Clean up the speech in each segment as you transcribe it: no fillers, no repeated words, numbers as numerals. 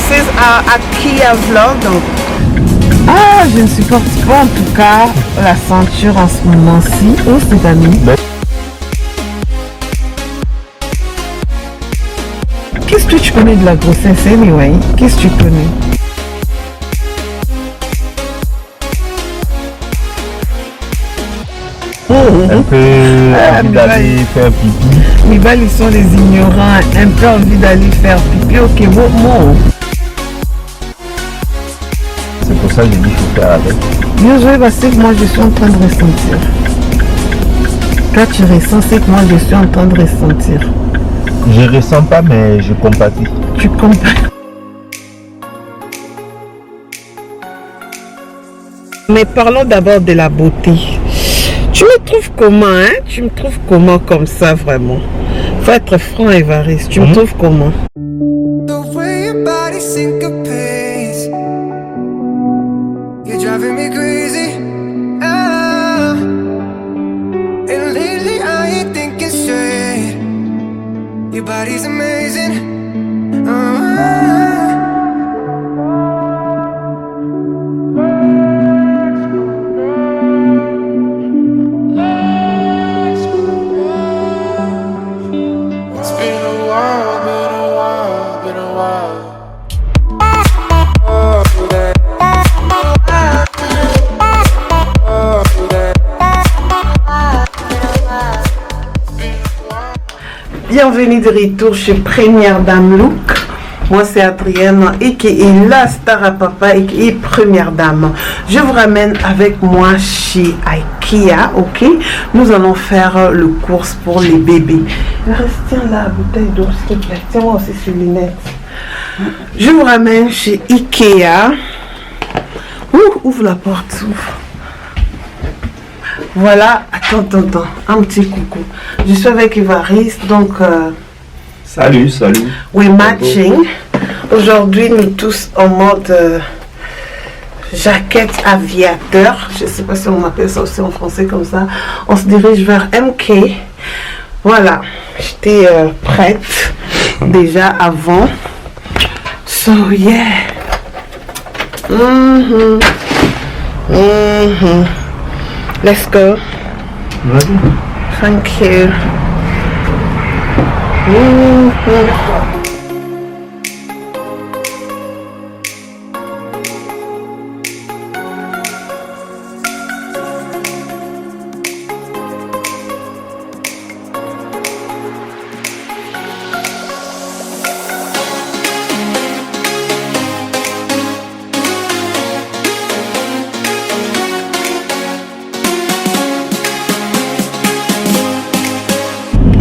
this is a Kia vlog. Ah, je ne supporte pas en tout cas la ceinture en ce moment-ci. Oh, c'est ami. Qu'est-ce que tu connais de la grossesse, anyway? Qu'est-ce que tu connais? Un peu envie d'aller faire pipi. Les balles, ils sont des ignorants. Un peu envie d'aller faire pipi. Ok, bon, bon. C'est pour ça que j'ai dit qu'il faut faire avec. Bien joué, parce que moi je suis en train de ressentir. Toi tu ressens, c'est que moi je suis en train de ressentir. Je ressens pas, mais je compatis. Tu comprends? Mais parlons d'abord de la beauté. Tu me trouves comment, hein? Tu me trouves comment comme ça, vraiment? Faut être franc, Évariste. Tu me trouves comment? Driving me crazy. Ah. And lately I ain't thinking straight. Your body's amazing. It's been a while, been a while, been a while. Bienvenue de retour chez Première Dame Look. Moi c'est Adrienne et qui est la star à papa et qui est Première Dame. Je vous ramène avec moi chez Ikea, ok? Nous allons faire le course pour les bébés. Reste la bouteille d'eau s'il te plaît. Tiens-moi aussi ces lunettes. Je vous ramène chez Ikea. Ouvre la porte, ouvre. Voilà, attends, un petit coucou. Je suis avec Évariste, donc... Salut. we're matching. Aujourd'hui, nous tous en mode jaquette aviateur. Je ne sais pas si on appelle ça aussi en français comme ça. On se dirige vers MK. Voilà, j'étais prête déjà avant. So, yeah. Let's go. Vas-y. Thank you.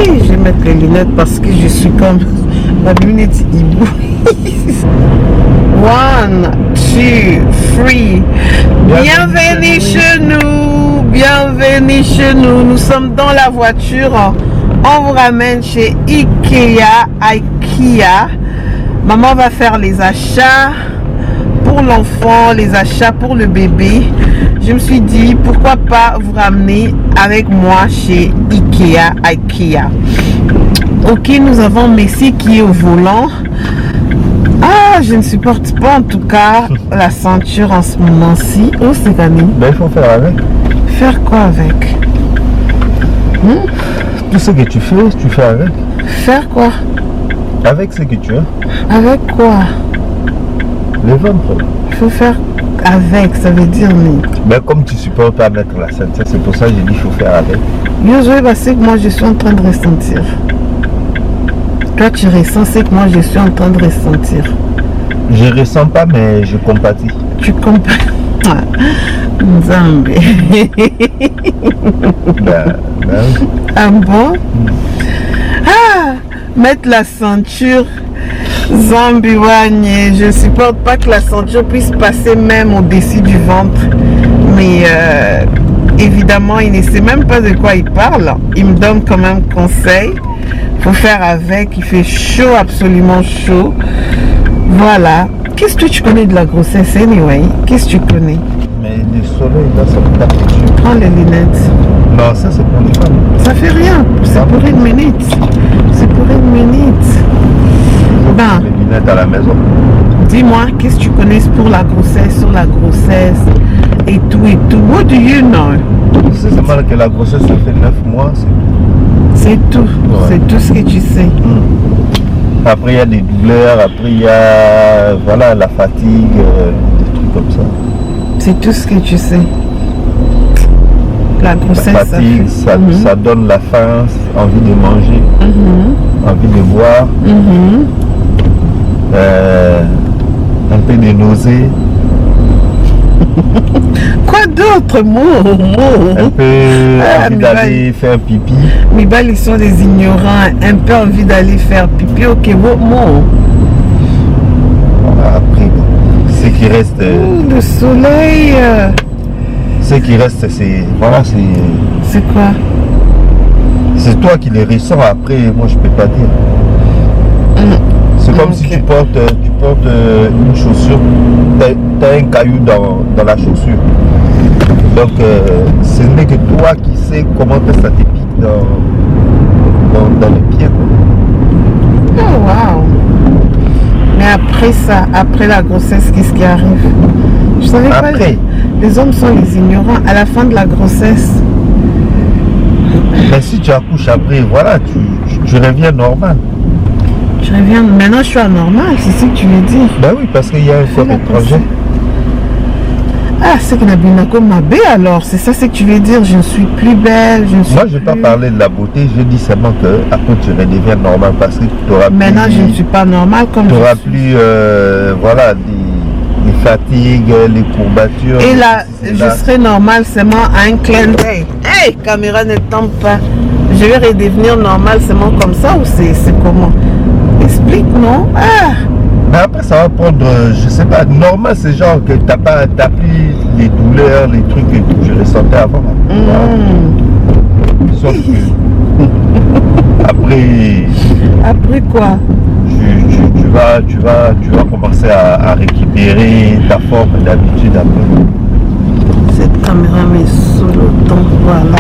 Je vais mettre les lunettes parce que je suis comme ma lunette hibou. 1, 2, 3. Bienvenue chez nous. Bienvenue chez nous. Nous sommes dans la voiture. On vous ramène chez Ikea. Maman va faire les achats pour l'enfant, les achats pour le bébé. Je me suis dit pourquoi pas vous ramener avec moi chez Ikea. Ok, nous avons Messi qui est au volant. Ah, je ne supporte pas en tout cas la ceinture en ce moment-ci. Oh, c'est gagné. Ben, il faut faire avec. Faire quoi avec? Tout ce que tu fais avec. Faire quoi? Avec ce que tu as. Avec quoi? Les ventres. Il faut faire avec, ça veut dire mais. Ben, comme tu supportes pas mettre la ceinture, c'est pour ça que j'ai dit qu'il faut faire avec. Bien joué, c'est que moi je suis en train de ressentir. Toi tu ressens, c'est que moi je suis en train de ressentir. Je ressens pas, mais je compatis. Tu comprends? Nzambe. Ah bon? Ah, mettre la ceinture. Zambi Wanye, je ne supporte pas que la ceinture puisse passer même au-dessus du ventre. Mais évidemment, il ne sait même pas de quoi il parle. Il me donne quand même conseil. Il faut faire avec. Il fait chaud, absolument chaud. Voilà. Qu'est-ce que tu connais de la grossesse, anyway? Qu'est-ce que tu connais? Mais le soleil, là, ça me tape dessus. Prends les lunettes. Non, ça, c'est pour les femmes. Ça fait rien. C'est pour une minute. C'est pour une minute. Les lunettes à la maison. Dis-moi, qu'est-ce que tu connais pour la grossesse, sur la grossesse et tout et tout. What do you know? C'est seulement que la grossesse, ça fait 9 mois. C'est tout. Ouais. C'est tout ce que tu sais. Après, il y a des douleurs. Après, il y a voilà, la fatigue, des trucs comme ça. C'est tout ce que tu sais. La grossesse, La fatigue, ça donne la faim, envie de manger, envie de boire, un peu de nausées. Quoi d'autre, Un peu envie d'aller faire pipi. Mibal, ils sont des ignorants. Un peu envie d'aller faire pipi. Ok, what more? Après, ce qui reste... Le soleil. Ce qui reste, c'est... Voilà, c'est quoi? C'est toi qui les ressens. Après, moi, je peux pas dire. C'est comme si tu portes une chaussure, tu as un caillou dans la chaussure. Donc, ce n'est que toi qui sais comment ça te pique dans les pieds. Quoi. Oh, wow. Mais après ça, après la grossesse, qu'est-ce qui arrive? Je savais pas. Après, les hommes sont les ignorants à la fin de la grossesse. mais si tu accouches après, voilà, tu reviens normal. Je reviens, maintenant je suis anormal, c'est ce que tu veux dire? Ben oui, parce qu'il y a un corps étranger. Ah, c'est que Nabinako m'a bé alors, c'est ça ce que tu veux dire? Je ne suis plus belle, je ne suis Moi, je n'ai pas parlé de la beauté, je dis seulement que après tu redeviens normal parce que tu auras maintenant, plus... je ne suis pas normale comme tu je n'auras suis. plus, voilà, les fatigues, les courbatures. Et là, ceci, je serai normale seulement à un clin d'œil. Hey, caméra ne tombe pas. Je vais redevenir normale seulement comme ça ou c'est comment? Explique, non? Ah! Mais après, ça va prendre, je sais pas, normal, c'est genre que t'as plus les douleurs, les trucs que tu ressentais avant. Voilà. Sauf que, après quoi? tu vas commencer à récupérer ta forme d'habitude après. Cette caméra met sous le temps, voilà.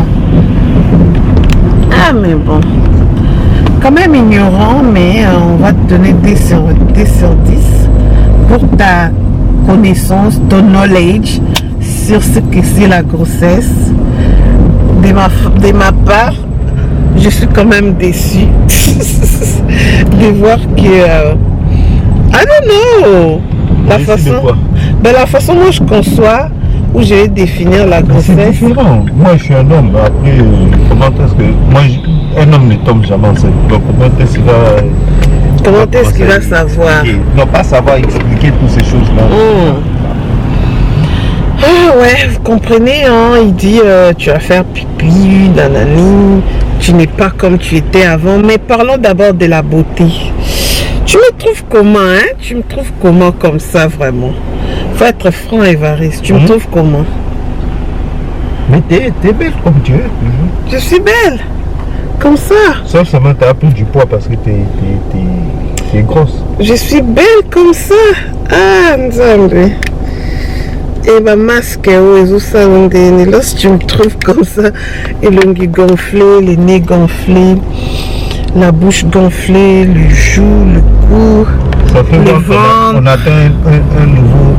Ah, mais bon. Quand même ignorant, mais on va te donner 10 sur 10 pour ta connaissance, ton knowledge sur ce que c'est la grossesse. De ma part, je suis quand même déçue de voir que... I don't know. La façon dont je conçois, où je vais définir la grossesse. C'est différent. Moi, je suis un homme. Après, comment est-ce que... Moi, un homme ne tombe jamais enceinte. Donc, comment est-ce qu'il va savoir? Non, pas savoir expliquer toutes ces choses-là. Ah ouais, vous comprenez, hein? Il dit, tu vas faire pipi, nanani, tu n'es pas comme tu étais avant. Mais parlons d'abord de la beauté. Tu me trouves comment, hein? Tu me trouves comment comme ça, vraiment? Faut être franc, Évariste. Tu me trouves comment? Mais t'es belle comme tu es. Je suis belle. Comme ça. Sauf seulement t'as pris du poids parce que t'es grosse. Je suis belle comme ça. Ah, Nzambe. Et ma masque, lorsque tu me trouves comme ça, et l'ongle gonflé, les nez gonflés, la bouche gonflée, le joue, le cou, ça fait le ventre. On atteint un nouveau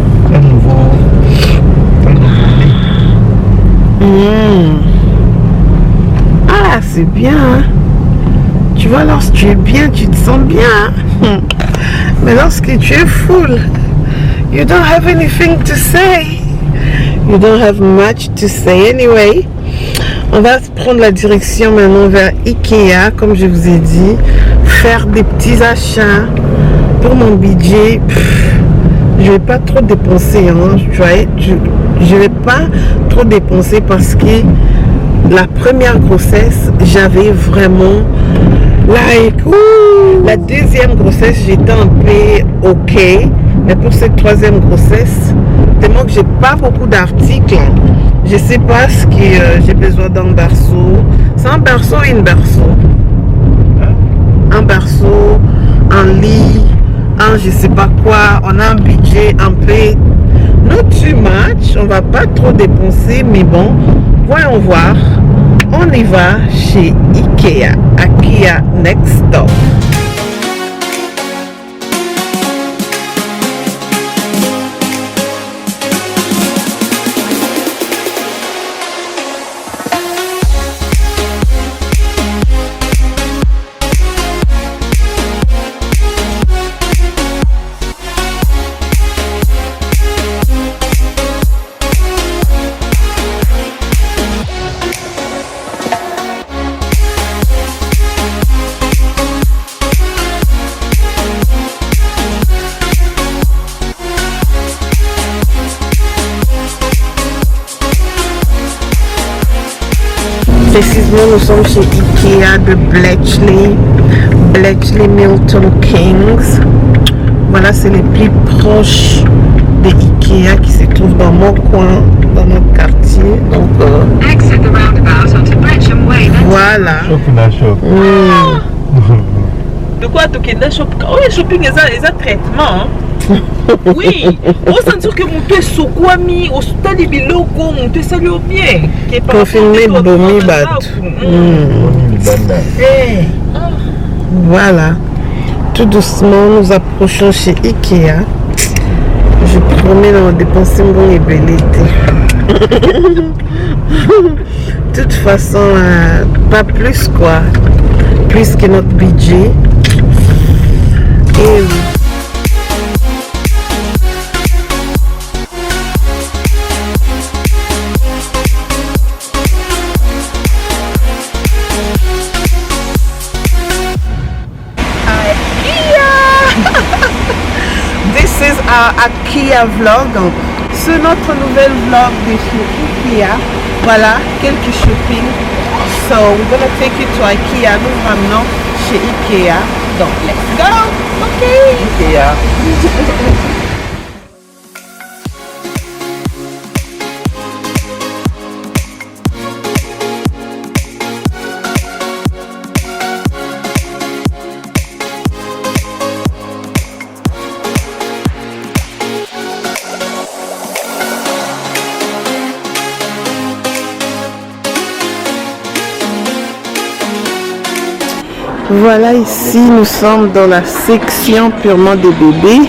Ah, c'est bien. Hein? Tu vois, lorsque tu es bien, tu te sens bien. Hein? Mais lorsque tu es full, you don't have anything to say. You don't have much to say anyway. On va prendre la direction maintenant vers Ikea, comme je vous ai dit. Faire des petits achats pour mon budget. Je vais pas trop dépenser. Hein? Je vais pas trop dépenser parce que la première grossesse, j'avais vraiment la deuxième grossesse, j'étais un peu ok, mais pour cette troisième grossesse, tellement que j'ai pas beaucoup d'articles, je sais pas ce que j'ai besoin d'un berceau. C'est un berceau ou une berceau? Un berceau, un lit, un je sais pas quoi. On a un budget un peu not too much, on va pas trop dépenser, mais bon, voyons voir. On y va chez Ikea, Ikea Next Stop. Précisément, nous sommes chez Ikea de Bletchley, Bletchley Milton Keynes. Voilà, c'est les plus proches de Ikea qui se trouvent dans mon coin, dans notre quartier. Donc, voilà. De quoi tu as shopping? Oui, shopping, ils ont traitement. Oui, on sent que mon teu sokwami, au stade de biloko, mon teu salue bien. Confiné bomi bat. Voilà. Tout doucement, nous approchons chez Ikea. Je promets de dépenser mon ébellité. De toute façon, pas plus quoi. Plus que notre budget. Et oui. This is our IKEA vlog. C'est notre nouvel vlog de chez IKEA. Voilà, quelques shopping. So we're gonna take you to IKEA. Nous ramenons chez IKEA. Donc let's go. Ok. IKEA. Voilà, ici nous sommes dans la section purement des bébés.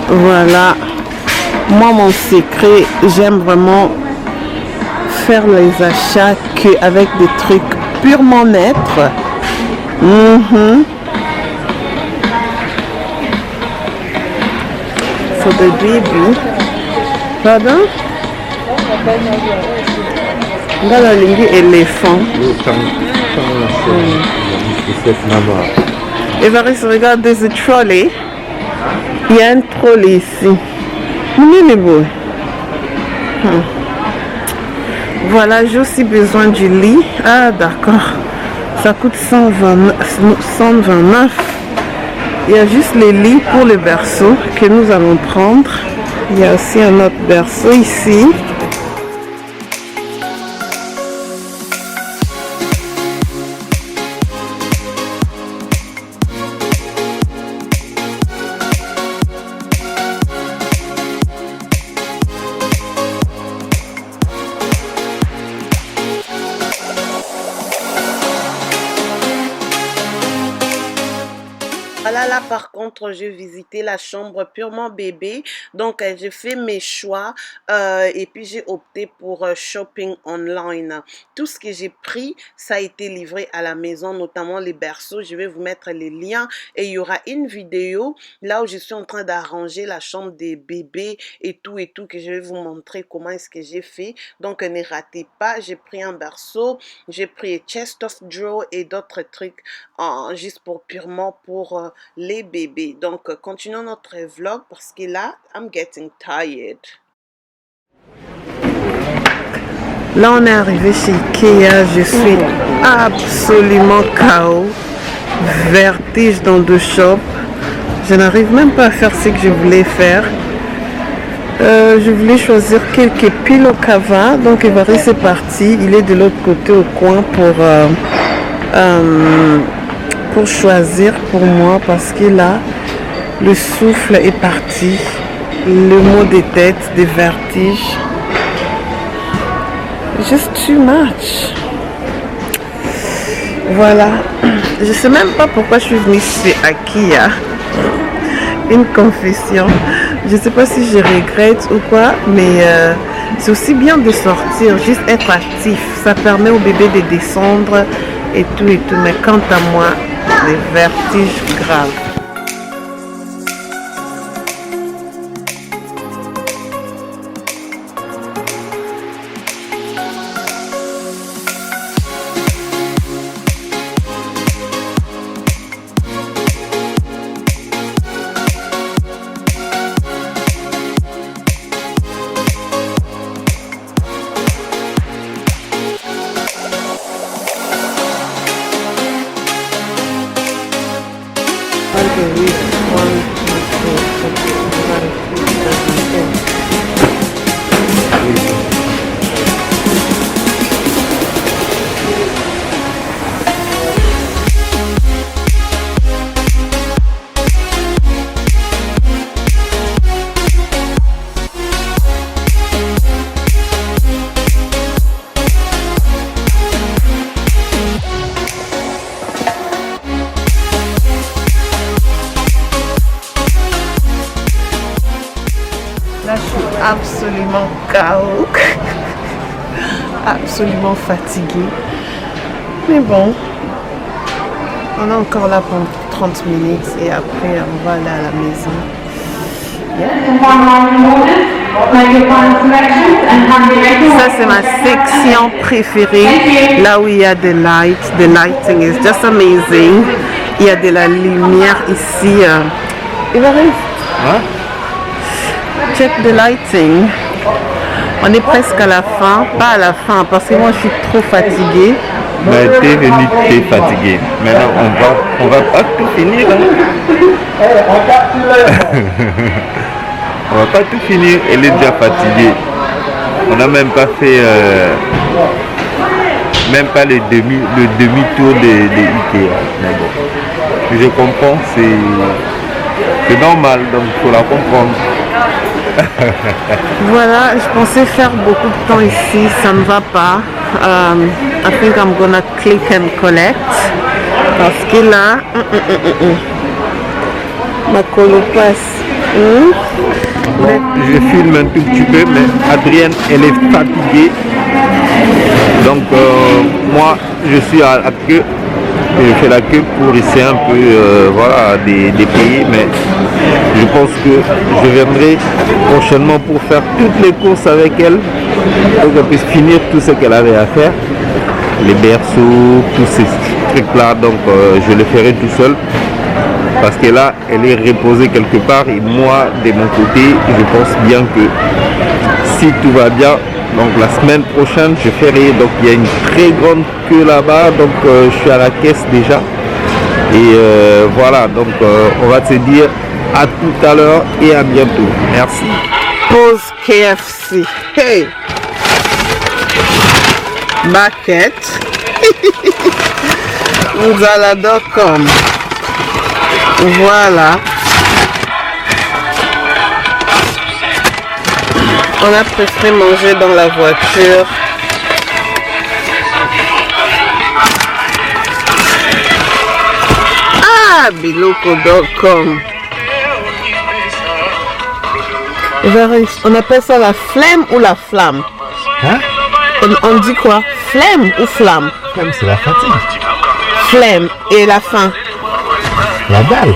Voilà, moi mon secret, j'aime vraiment faire les achats avec des trucs purement nets. For the baby. Pardon? Dans la ligne éléphant. Évariste, regarde, there's a trolley. Il y a un trolley ici. Voilà, j'ai aussi besoin du lit. Ah, d'accord. Ça coûte 129. Il y a juste les lits pour le berceau que nous allons prendre. Il y a aussi un autre berceau ici. Voilà, là par contre, j'ai visité la chambre purement bébé. Donc, j'ai fait mes choix et puis j'ai opté pour shopping online. Tout ce que j'ai pris, ça a été livré à la maison, notamment les berceaux. Je vais vous mettre les liens et il y aura une vidéo là où je suis en train d'arranger la chambre des bébés et tout, que je vais vous montrer comment est-ce que j'ai fait. Donc, ne ratez pas, j'ai pris un berceau, j'ai pris chest of drawer et d'autres trucs juste pour purement pour les bébés. Donc, continuons notre vlog parce que là, I'm getting tired. Là, on est arrivé chez Ikea. Je suis absolument KO. Vertige dans deux shops. Je n'arrive même pas à faire ce que je voulais faire. Je voulais choisir quelques piles au cava. Donc, Évariste c'est parti. Il est de l'autre côté au coin pour choisir pour moi parce que là le souffle est parti, le mot des têtes, des vertiges, just too much. Voilà, je sais même pas pourquoi je suis venue chez IKEA. Une confession, je sais pas si je regrette ou quoi, mais c'est aussi bien de sortir, juste être actif, ça permet au bébé de descendre et tout, mais quant à moi, des vertiges graves. oui. 1, 2, 3, 4, 5, 6, 7, 8, 9, 10. Là, je suis absolument KO. Absolument fatiguée. Mais bon, on est encore là pendant 30 minutes et après, on va aller à la maison. Ça, c'est ma section préférée. Là où il y a des lights. The lighting is just amazing. Il y a de la lumière ici. Il va arriver. Hein? Check the lighting. On est presque à la fin, pas à la fin parce que moi je suis trop fatiguée. Mais t'es venu, t'es fatigué. Maintenant on va pas tout finir. Hein? On va pas tout finir. Elle est déjà fatiguée. On n'a même pas fait même pas le demi-tour de Ikea. Mais bon, je comprends, c'est normal, donc il faut la comprendre. Voilà, je pensais faire beaucoup de temps ici, ça ne va pas. I think I'm gonna click and collect. Parce que là, ma colopasse. Je filme un tout petit peu, mais Adrienne, elle est fatiguée. Donc moi, je suis à la queue. Je fais la queue pour essayer un peu voilà, des pays, mais je pense que je viendrai prochainement pour faire toutes les courses avec elle, pour qu'elle puisse finir tout ce qu'elle avait à faire, les berceaux, tous ces trucs-là, donc je le ferai tout seul, parce que là, elle est reposée quelque part, et moi, de mon côté, je pense bien que si tout va bien, donc la semaine prochaine je ferai, donc il y a une très grande queue là-bas, donc je suis à la caisse déjà et voilà, donc on va se dire à tout à l'heure et à bientôt. Merci. Pause KFC. Hey, Baquette. Nzala.com. Voilà. On a préféré manger dans la voiture. Ah, Biloko.com. On appelle ça la flemme ou la flamme? Hein? On dit quoi? Flemme ou flamme? Flemme, c'est la fatigue. Flemme et la faim. La dalle.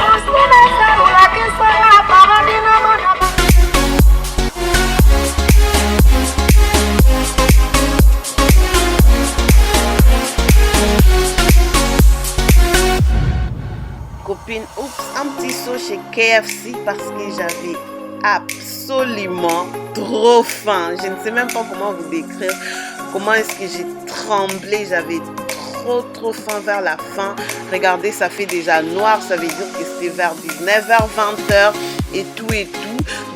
Copine, oups, un petit saut chez KFC parce que j'avais absolument trop faim. Je ne sais même pas comment vous décrire comment est-ce que j'ai tremblé. J'avais trop faim vers la fin. Regardez, ça fait déjà noir, ça veut dire que c'était vers 19h, 20h et tout.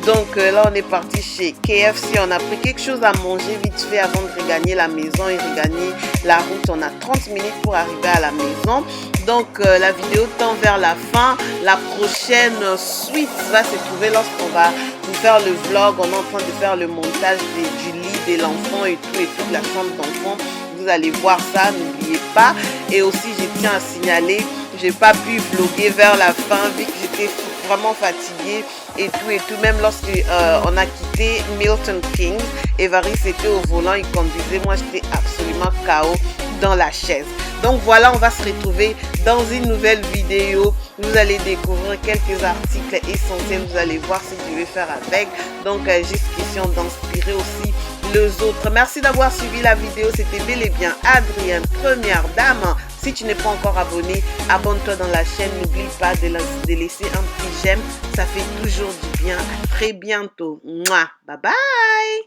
Donc là, on est parti chez KFC. On a pris quelque chose à manger vite fait avant de regagner la maison et regagner la route. On a 30 minutes pour arriver à la maison. Donc la vidéo tend vers la fin. La prochaine suite va se trouver lorsqu'on va vous faire le vlog. On est en train de faire le montage du lit de l'enfant et toute la chambre d'enfant. Vous allez voir ça, n'oubliez pas. Et aussi, je tiens à signaler, j'ai pas pu vlogger vers la fin vu que j'étais vraiment fatiguée et tout. Même lorsque on a quitté Milton Keynes, Évariste était au volant, il conduisait. Moi, j'étais absolument KO dans la chaise. Donc voilà, on va se retrouver dans une nouvelle vidéo. Vous allez découvrir quelques articles essentiels. Vous allez voir ce que je vais faire avec. Donc, juste question d'inspirer aussi les autres. Merci d'avoir suivi la vidéo. C'était bel et bien Adrienne, première dame. Si tu n'es pas encore abonné, abonne-toi dans la chaîne. N'oublie pas de laisser un petit j'aime. Ça fait toujours du bien. À très bientôt. Mouah. Bye bye.